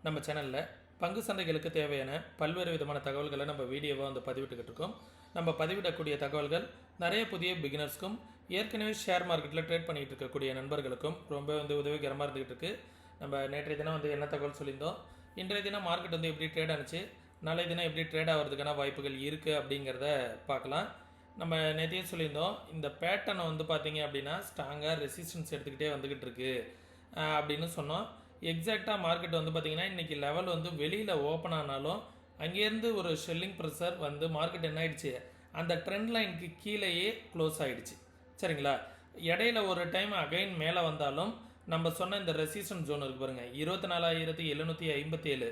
நம்ம சேனலில் பங்கு சந்தைகளுக்கு தேவையான பல்வேறு விதமான தகவல்களை நம்ம வீடியோவாக வந்து பதிவிட்டுக்கிட்டு இருக்கோம். நம்ம பதிவிடக்கூடிய தகவல்கள் நிறைய புதிய பிகினர்ஸ்க்கும் ஏற்கனவே ஷேர் மார்க்கெட்டில் ட்ரேட் பண்ணிகிட்டு இருக்கக்கூடிய நண்பர்களுக்கும் ரொம்ப வந்து உதவிகரமாக இருந்துகிட்டு இருக்கு. நம்ம நேற்றைய தினம் வந்து என்ன தகவல் சொல்லியிருந்தோம், இன்றைய தினம் மார்க்கெட் வந்து எப்படி ட்ரேட் ஆனிச்சு, நாளைய தினம் எப்படி ட்ரேட் ஆகிறதுக்கான வாய்ப்புகள் இருக்குது அப்படிங்கிறத பார்க்கலாம். நம்ம நேற்றையே சொல்லியிருந்தோம், இந்த பேட்டர்னை வந்து பார்த்தீங்க அப்படின்னா ஸ்ட்ராங்காக ரெசிஸ்டன்ஸ் எடுத்துக்கிட்டே வந்துக்கிட்டு இருக்கு அப்படின்னு சொன்னோம். எக்ஸாக்டாக மார்க்கெட் வந்து பார்த்திங்கன்னா இன்றைக்கி லெவல் வந்து வெளியில் ஓப்பன் ஆனாலும் அங்கேருந்து ஒரு ஷெல்லிங் ப்ரெஷர் வந்து மார்க்கெட் என்ன ஆகிடுச்சு, அந்த ட்ரெண்ட் லைனுக்கு கீழேயே க்ளோஸ் ஆகிடுச்சு. சரிங்களா, இடையில ஒரு டைம் அகைன் மேலே வந்தாலும் நம்ம சொன்ன இந்த ரெசிஸ்டன்ஸ் ஜோன் இருக்குது பாருங்கள், 24,757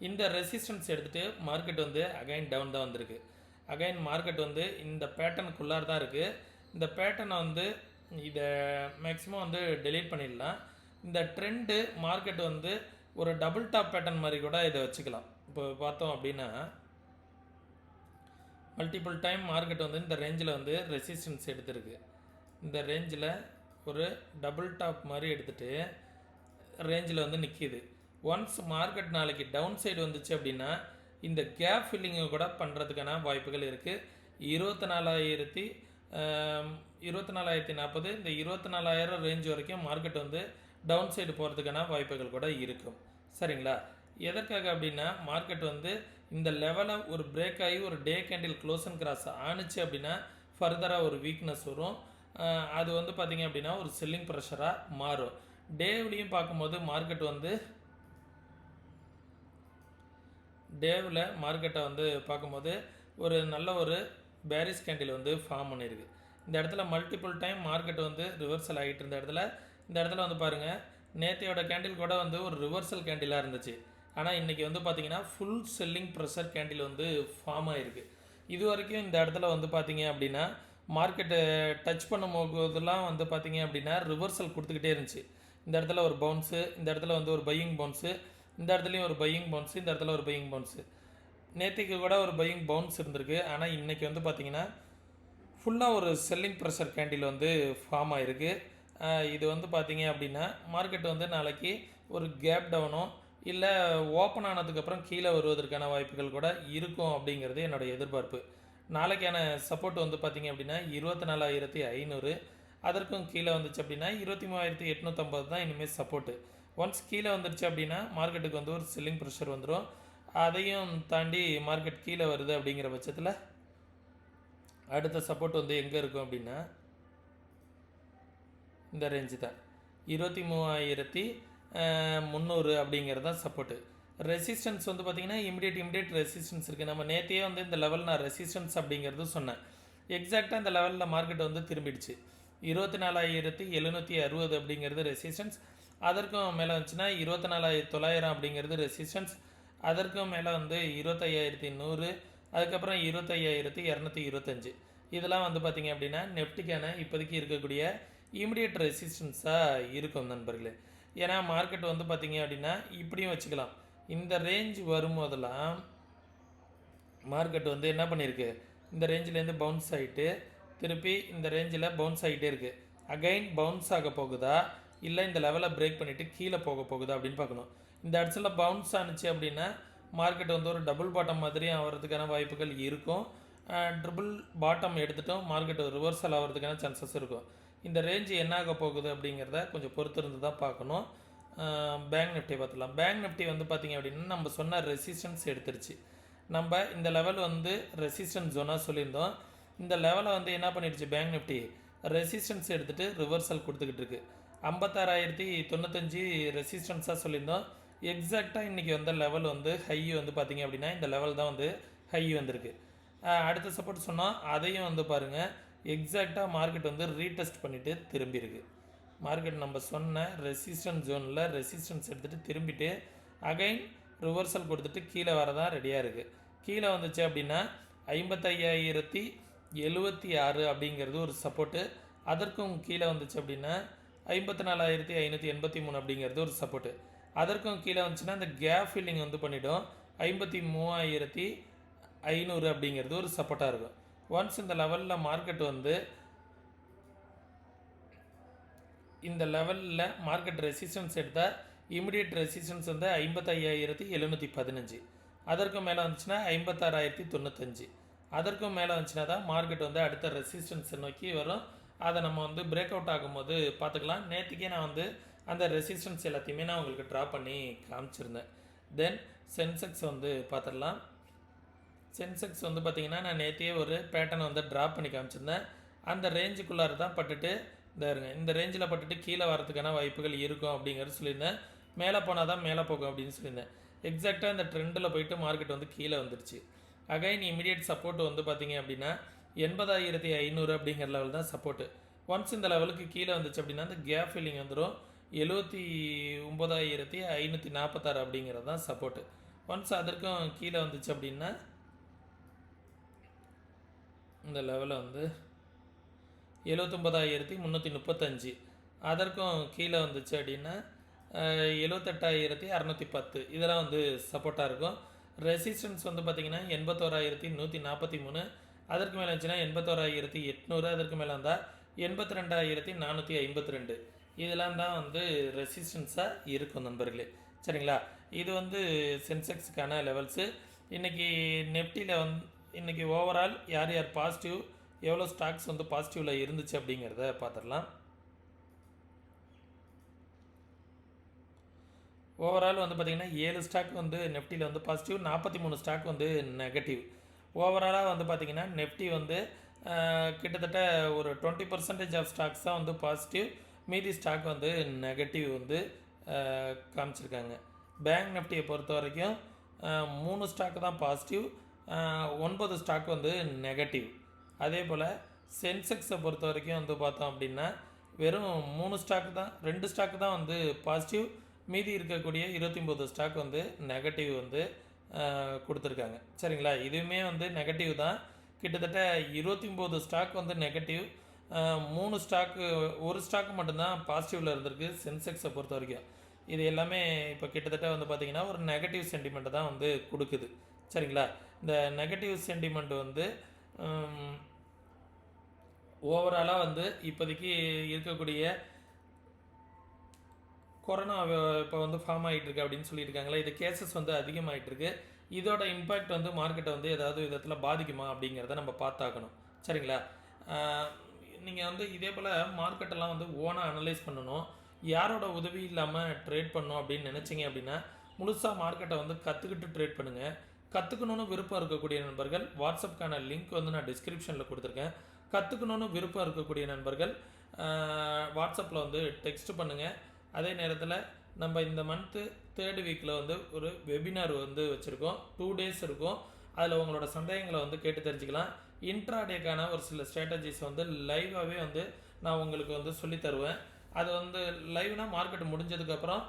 இந்த ரெசிஸ்டன்ஸ் எடுத்துகிட்டு மார்க்கெட் வந்து அகைன் டவுன் தான் வந்திருக்கு. அகைன் மார்க்கெட் வந்து இந்த பேட்டர்னுக்குள்ளார தான் இருக்குது. இந்த பேட்டர்னை வந்து இதை மேக்ஸிமம் வந்து டெலீட் பண்ணிடலாம். இந்த ட்ரெண்டு மார்க்கெட் வந்து ஒரு டபுள் டாப் பேட்டர்ன் மாதிரி கூட இதை வச்சுக்கலாம். இப்போ பார்த்தோம் அப்படின்னா மல்டிபிள் டைம் மார்க்கெட் வந்து இந்த ரேஞ்சில் வந்து ரெசிஸ்டன்ஸ் எடுத்திருக்கு. இந்த ரேஞ்சில் ஒரு டபுள் டாப் மாதிரி எடுத்துகிட்டு ரேஞ்சில் வந்து நிற்கிது. ஒன்ஸ் மார்க்கெட் நாளைக்கு டவுன் சைடு வந்துச்சு அப்படின்னா இந்த கேப் ஃபில்லிங்கை கூட பண்ணுறதுக்கான வாய்ப்புகள் இருக்குது. 24,040 இந்த 24,000 ரேஞ்ச் வரைக்கும் மார்க்கெட் வந்து டவுன் சைடு போகிறதுக்கான வாய்ப்புகள் கூட இருக்கும். சரிங்களா, எதற்காக அப்படின்னா மார்க்கெட் வந்து இந்த லெவலை ஒரு பிரேக் ஆகி ஒரு டே கேண்டில் க்ளோஸ் அண்ட் கிராஸ் ஆணுச்சு அப்படின்னா ஃபர்தராக ஒரு வீக்னஸ் வரும். அது வந்து பார்த்திங்க அப்படின்னா ஒரு செல்லிங் ப்ரெஷராக மாறும். டேவ்லையும் பார்க்கும்போது மார்க்கெட் வந்து டேவில் மார்க்கெட்டை வந்து பார்க்கும்போது ஒரு நல்ல ஒரு பேரிஸ் கேண்டில் வந்து ஃபார்ம் பண்ணியிருக்கு. இந்த இடத்துல மல்டிபிள் டைம் மார்க்கெட் வந்து ரிவர்சல் ஆகிட்டு இருந்த இந்த இடத்துல வந்து பாருங்கள், நேற்றையோட கேண்டில் கூட வந்து ஒரு ரிவர்சல் கேண்டிலாக இருந்துச்சு. ஆனால் இன்றைக்கி வந்து பார்த்திங்கன்னா ஃபுல் செல்லிங் ப்ரெஷர் கேண்டில் வந்து ஃபார்ம் ஆகிருக்கு. இது வரைக்கும் இந்த இடத்துல வந்து பார்த்திங்க அப்படின்னா மார்க்கெட்டை டச் பண்ணும் போதெல்லாம் வந்து பார்த்திங்க அப்படின்னா ரிவர்சல் கொடுத்துக்கிட்டே இருந்துச்சு. இந்த இடத்துல ஒரு பவுன்ஸு, இந்த இடத்துல வந்து ஒரு பையிங் பவுன்ஸு, இந்த இடத்துலையும் ஒரு பையிங் பவுன்ஸு, இந்த இடத்துல ஒரு பையிங் பவுன்ஸு. நேற்றுக்கு கூட ஒரு பையிங் பவுன்ஸ் இருந்திருக்கு. ஆனால் இன்றைக்கி வந்து பார்த்திங்கன்னா ஃபுல்லாக ஒரு செல்லிங் ப்ரெஷர் கேண்டில் வந்து ஃபார்ம் ஆகிருக்கு. இது வந்து பார்த்திங்க அப்படின்னா மார்க்கெட் வந்து நாளைக்கு ஒரு கேப் டவுனோ இல்லை ஓப்பன் ஆனதுக்கப்புறம் கீழே வருவதற்கான வாய்ப்புகள் கூட இருக்கும் அப்படிங்கிறது என்னோடய எதிர்பார்ப்பு. நாளைக்கான சப்போர்ட் வந்து பார்த்திங்க அப்படின்னா 24,500, அதற்கும் கீழே வந்துச்சு அப்படின்னா 23,850 தான் இனிமேல் சப்போர்ட்டு. ஒன்ஸ் கீழே வந்துடுச்சு அப்படின்னா மார்க்கெட்டுக்கு வந்து ஒரு செல்லிங் ப்ரெஷர் வந்துடும். அதையும் தாண்டி மார்க்கெட் கீழே வருது அப்படிங்கிற பட்சத்தில் அடுத்த சப்போர்ட் வந்து எங்கே இருக்கும் அப்படின்னா இந்த ரேஞ்சு தான் 23,300 அப்படிங்கிறது தான் சப்போர்ட்டு. ரெசிஸ்டன்ஸ் வந்து பார்த்திங்கன்னா இமிடியேட் ரெசிஸ்டன்ஸ் இருக்குது. நம்ம நேற்றையே வந்து இந்த லெவல் நான் ரெசிஸ்டன்ஸ் அப்படிங்கிறது சொன்னேன். எக்ஸாக்டாக இந்த லெவலில் மார்க்கெட் வந்து திரும்பிடுச்சு. 24,760 அப்படிங்கிறது ரெசிஸ்டன்ஸ். அதற்கும் மேலே வந்துச்சுன்னா 24,900 அப்படிங்கிறது ரெசிஸ்டன்ஸ். அதற்கும் மேலே வந்து 25,100, அதுக்கப்புறம் 25,225. இதெல்லாம் வந்து பார்த்திங்க அப்படின்னா நெஃப்டிக்கான இப்போதைக்கு இருக்கக்கூடிய இமிடியேட் ரெசிஸ்டன்ஸாக இருக்கும் நண்பர்களே. ஏன்னா மார்க்கெட் வந்து பார்த்திங்க அப்படின்னா இப்படியும் வச்சுக்கலாம். இந்த ரேஞ்ச் வரும்போதெல்லாம் மார்க்கெட் வந்து என்ன பண்ணியிருக்கு, இந்த ரேஞ்சிலேருந்து பவுன்ஸ் ஆகிட்டு திருப்பி இந்த ரேஞ்சில் பவுன்ஸ் ஆகிட்டே இருக்குது. அகைன் பவுன்ஸ் ஆக போகுதா இல்லை இந்த லெவலை பிரேக் பண்ணிவிட்டு கீழே போக போகுதா அப்படின்னு பார்க்கணும். இந்த இடத்துல பவுன்ஸ் ஆனிச்சு அப்படின்னா மார்க்கெட் வந்து ஒரு டபுள் பாட்டம் மாதிரி ஆகிறதுக்கான வாய்ப்புகள் இருக்கும். ட்ரிபிள் பாட்டம் எடுத்துகிட்டோம் மார்க்கெட் ரிவர்சல் ஆகிறதுக்கான சான்சஸ் இருக்கும். இந்த ரேஞ்சு என்ன ஆக போகுது அப்படிங்கிறத கொஞ்சம் பொறுத்திருந்து தான் பார்க்கணும். பேங்க் நிஃப்டி பார்த்துலாம். பேங்க் நிஃப்டி வந்து பார்த்திங்க அப்படின்னா நம்ம சொன்ன ரெசிஸ்டன்ஸ் எடுத்துருச்சு. நம்ம இந்த லெவல் வந்து ரெசிஸ்டன்ஸ் ஜோனாக சொல்லியிருந்தோம். இந்த லெவலை வந்து என்ன பண்ணிடுச்சு, பேங்க் நிஃப்டி ரெசிஸ்டன்ஸ் எடுத்துகிட்டு ரிவர்சல் கொடுத்துக்கிட்டு இருக்குது. 56,095 ரெசிஸ்டன்ஸாக சொல்லியிருந்தோம். எக்ஸாக்டாக இன்றைக்கி வந்த லெவல் வந்து ஹை வந்து பார்த்திங்க அப்படின்னா இந்த லெவல் தான் வந்து ஹை வந்திருக்கு. அடுத்த சப்போர்ட் சொன்னால் அதையும் வந்து பாருங்கள், எக்ஸாக்டாக மார்க்கெட் வந்து ரீடெஸ்ட் பண்ணிவிட்டு திரும்பியிருக்கு. மார்க்கெட் நம்ம சொன்ன ரெசிஸ்டன்ஸ் ஜோனில் ரெசிஸ்டன்ஸ் எடுத்துகிட்டு திரும்பிட்டு அகைன் ரிவர்சல் கொடுத்துட்டு கீழே வரதான் ரெடியாக இருக்குது. கீழே வந்துச்சு அப்படின்னா 55,076 அப்படிங்கிறது ஒரு சப்போர்ட்டு. அதற்கும் கீழே வந்துச்சு அப்படின்னா 54,583 அப்படிங்கிறது ஒரு சப்போர்ட்டு. அதற்கும் கீழே வந்துச்சுன்னா இந்த கேப் ஃபில்லிங் வந்து பண்ணிவிடும். 53,500 அப்படிங்கிறது ஒரு சப்போர்ட்டாக இருக்கும். ஒன்ஸ் இந்த லெவலில் மார்க்கெட் வந்து இந்த லெவலில் மார்க்கெட் ரெசிஸ்டன்ஸ் எடுத்தால் இமிடியேட் ரெசிஸ்டன்ஸ் வந்து 55,715. அதற்கும் மேலே வந்துச்சுன்னா 56,095. அதற்கும் மேலே வந்துச்சுன்னா தான் மார்க்கெட் வந்து அடுத்த ரெசிஸ்டன்ஸை நோக்கி வரும். அதை நம்ம வந்து பிரேக் அவுட் ஆகும்போது பார்த்துக்கலாம். நேற்றுக்கே நான் வந்து அந்த ரெசிஸ்டன்ஸ் எல்லாத்தையுமே நான் உங்களுக்கு ட்ரா பண்ணி காமிச்சிருந்தேன். தென் சென்செக்ஸ் வந்து பார்த்துடலாம். சென்செக்ஸ் வந்து பார்த்திங்கன்னா நான் நேற்றையே ஒரு பேட்டர்னை வந்து ட்ரா பண்ணி காமிச்சிருந்தேன். அந்த ரேஞ்சுக்குள்ளார தான் பட்டுட்டு இந்த ரேஞ்சில் பட்டுட்டு கீழே வரதுக்கான வாய்ப்புகள் இருக்கும் அப்படிங்கிறது சொல்லியிருந்தேன். மேலே போனால் தான் மேலே போகும் அப்படின்னு சொல்லியிருந்தேன். எக்ஸாக்டாக இந்த ட்ரெண்டில் போயிட்டு மார்க்கெட் வந்து கீழே வந்துடுச்சு. அகைன் இமீடியட் சப்போர்ட் வந்து பார்த்திங்க அப்படின்னா 80,500 அப்படிங்கிற லெவல் தான் சப்போர்ட்டு. ஒன்ஸ் இந்த லெவலுக்கு கீழே வந்துச்சு அப்படின்னா அந்த கேப் ஃபில்லிங் வந்துடும். 79,546 அப்படிங்கிறது தான் சப்போர்ட்டு. ஒன்ஸ் அதற்கும் கீழே வந்துச்சு அப்படின்னா இந்த லெவலில் வந்து 79,335. அதற்கும் கீழே வந்துச்சு அப்படின்னா 78,610. இதெல்லாம் வந்து சப்போர்ட்டாக இருக்கும். ரெசிஸ்டன்ஸ் வந்து பார்த்திங்கன்னா 81,143. அதற்கு மேலே இருந்துச்சுன்னா 81,800. அதற்கு மேலே வந்தால் 82,452. இதெல்லாம் தான் வந்து ரெசிஸ்டன்ஸாக இருக்கும் நண்பர்களே. சரிங்களா? இது வந்து சென்செக்ஸுக்கான லெவல்ஸு. இன்றைக்கி நெஃப்டியில் இன்றைக்கி ஓவரால் யார் யார் பாசிட்டிவ், எவ்வளோ ஸ்டாக்ஸ் வந்து பாசிட்டிவில் இருந்துச்சு அப்படிங்கிறத பார்த்துடலாம். ஓவரால் வந்து பார்த்திங்கன்னா 7 ஸ்டாக் வந்து நெஃப்டியில் வந்து பாசிட்டிவ், 43 ஸ்டாக் வந்து நெகட்டிவ். ஓவராலாக வந்து பார்த்திங்கன்னா நெஃப்டி வந்து கிட்டத்தட்ட ஒரு 20% ஆஃப் ஸ்டாக்ஸ் தான் வந்து பாசிட்டிவ், மீதி ஸ்டாக் வந்து நெகட்டிவ் வந்து காமிச்சிருக்காங்க. பேங்க் நிஃப்டியை பொறுத்த வரைக்கும் 3 ஸ்டாக் தான் பாசிட்டிவ், 9 ஸ்டாக் வந்து நெகட்டிவ். அதே போல் சென்செக்ஸை பொறுத்த வரைக்கும் வந்து பார்த்தோம் அப்படின்னா வெறும் 3 ஸ்டாக் தான், 2 ஸ்டாக் தான் வந்து பாசிட்டிவ், மீதி இருக்கக்கூடிய 29 ஸ்டாக் வந்து நெகட்டிவ் வந்து கொடுத்துருக்காங்க. சரிங்களா? இதுவுமே வந்து நெகட்டிவ் தான். கிட்டத்தட்ட 29 ஸ்டாக் வந்து நெகட்டிவ், 3 ஸ்டாக்கு, ஒரு ஸ்டாக் மட்டும்தான் பாசிட்டிவில் இருந்திருக்கு சென்செக்ஸை பொறுத்த வரைக்கும். இது எல்லாமே இப்போ கிட்டத்தட்ட வந்து பார்த்திங்கன்னா ஒரு நெகட்டிவ் சென்டிமெண்ட்டை தான் வந்து கொடுக்குது. சரிங்களா? இந்த நெகட்டிவ் சென்டிமெண்ட் வந்து ஓவராலாக வந்து இப்போதைக்கு இருக்கக்கூடிய கொரோனா இப்போ வந்து ஃபார்ம் ஆகிட்டுருக்கு அப்படின்னு சொல்லியிருக்காங்களா, இது கேசஸ் வந்து அதிகமாகிட்டுருக்கு. இதோட இம்பேக்ட் வந்து மார்க்கெட்டை வந்து ஏதாவது விதத்தில் பாதிக்குமா அப்படிங்கிறத நம்ம பார்த்தாக்கணும். சரிங்களா? நீங்கள் வந்து இதே போல் மார்க்கெட்டெல்லாம் வந்து ஓனாக அனலைஸ் பண்ணணும், யாரோட உதவி இல்லாமல் ட்ரேட் பண்ணணும் அப்படின்னு நினச்சிங்க அப்படின்னா முழுசாக மார்க்கெட்டை வந்து கற்றுக்கிட்டு ட்ரேட் பண்ணுங்கள். கற்றுக்கணுன்னு விருப்பம் இருக்கக்கூடிய நண்பர்கள் வாட்ஸ்அப்கான லிங்க் வந்து நான் டிஸ்கிரிப்ஷனில் கொடுத்துருக்கேன். கற்றுக்கணுன்னு விருப்பம் இருக்கக்கூடிய நண்பர்கள் வாட்ஸ்அப்பில் வந்து டெக்ஸ்ட் பண்ணுங்கள். அதே நேரத்தில் நம்ம இந்த மந்த்து 3rd வீக்கில் வந்து ஒரு வெபினார் வந்து வச்சுருக்கோம். 2 days இருக்கும். அதில் உங்களோட சந்தேகங்களை வந்து கேட்டு தெரிஞ்சுக்கலாம். இன்ட்ராடேக்கான ஒரு சில ஸ்ட்ராட்டஜிஸ் வந்து லைவாகவே வந்து நான் உங்களுக்கு வந்து சொல்லித்தருவேன். அது வந்து லைவ்னா மார்க்கெட் முடிஞ்சதுக்கப்புறம்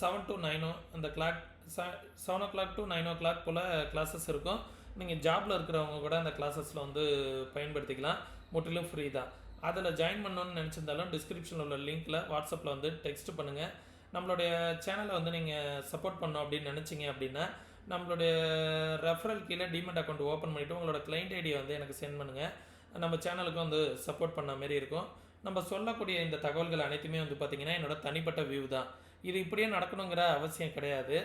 7 to 9 அந்த clock 7 o'clock to 9 o'clock pole classes இருக்கும். நீங்கள் ஜாபில் இருக்கிறவங்க கூட அந்த கிளாஸஸில் வந்து பயன்படுத்திக்கலாம். முற்றிலும் ஃப்ரீ தான். அதில் ஜாயின் பண்ணணுன்னு நினச்சிருந்தாலும் டிஸ்கிரிப்ஷனில் உள்ள லிங்க்கில் வாட்ஸ்அப்பில் வந்து டெக்ஸ்ட் பண்ணுங்கள். நம்மளுடைய சேனலை வந்து நீங்கள் சப்போர்ட் பண்ணணும் அப்படின்னு நினச்சிங்க அப்படின்னா நம்மளுடைய ரெஃபரல் கீழே டிமெட் அக்கௌண்ட் ஓப்பன் பண்ணிவிட்டு உங்களோட கிளைண்ட் ஐடியை வந்து எனக்கு சென்ட் பண்ணுங்கள். நம்ம சேனலுக்கு வந்து சப்போர்ட் பண்ண மாரி இருக்கும். நம்ம சொல்லக்கூடிய இந்த தகவல்கள் அனைத்துமே வந்து பார்த்திங்கன்னா என்னோட தனிப்பட்ட வியூ தான். இது இப்படியே நடக்கணுங்கிற அவசியம் கிடையாது.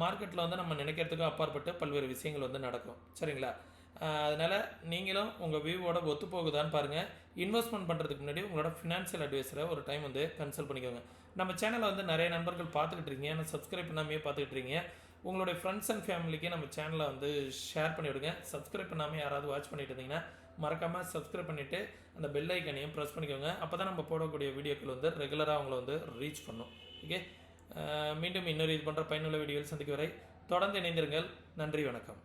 மார்க்கெட்டில் வந்து நம்ம நினைக்கிறதுக்கும் அப்பாற்பட்டு பல்வேறு விஷயங்கள் வந்து நடக்கும். சரிங்களா? அதனால் நீங்களும் உங்கள் வியூவோட ஒத்து போகுதான்னு பாருங்கள். இன்வெஸ்ட்மெண்ட் பண்ணுறதுக்கு முன்னாடி உங்களோட ஃபினான்ஷியல் அட்வைஸரை ஒரு டைம் வந்து கன்சல்ட் பண்ணிக்கோங்க. நம்ம சேனலை வந்து நிறைய நண்பர்கள் பார்த்துக்கிட்டு இருக்கீங்க, ஆனால் சப்ஸ்கிரைப் பண்ணாமே பார்த்துக்கிட்டு இருக்கீங்க. உங்களுடைய ஃப்ரெண்ட்ஸ் அண்ட் ஃபேமிலிக்கு நம்ம சேனலை வந்து ஷேர் பண்ணிவிடுங்க. சப்ஸ்கிரைப் பண்ணாமல் யாராவது வாட்ச் பண்ணிட்டு இருந்தீங்கன்னா மறக்காமல் சப்ஸ்கிரைப் பண்ணிவிட்டு அந்த பெல் ஐக்கனையும் ப்ரெஸ் பண்ணிக்கோங்க. அப்போ தான் நம்ம போடக்கூடிய வீடியோக்கள் வந்து ரெகுலராக அவங்கள வந்து ரீச் பண்ணும். ஓகே, மீண்டும் இன்னொரு இது பண்ணுற பயனுள்ள வீடியோவில் சந்திக்கும் வரை தொடர்ந்து இணைந்திருங்கள். நன்றி, வணக்கம்.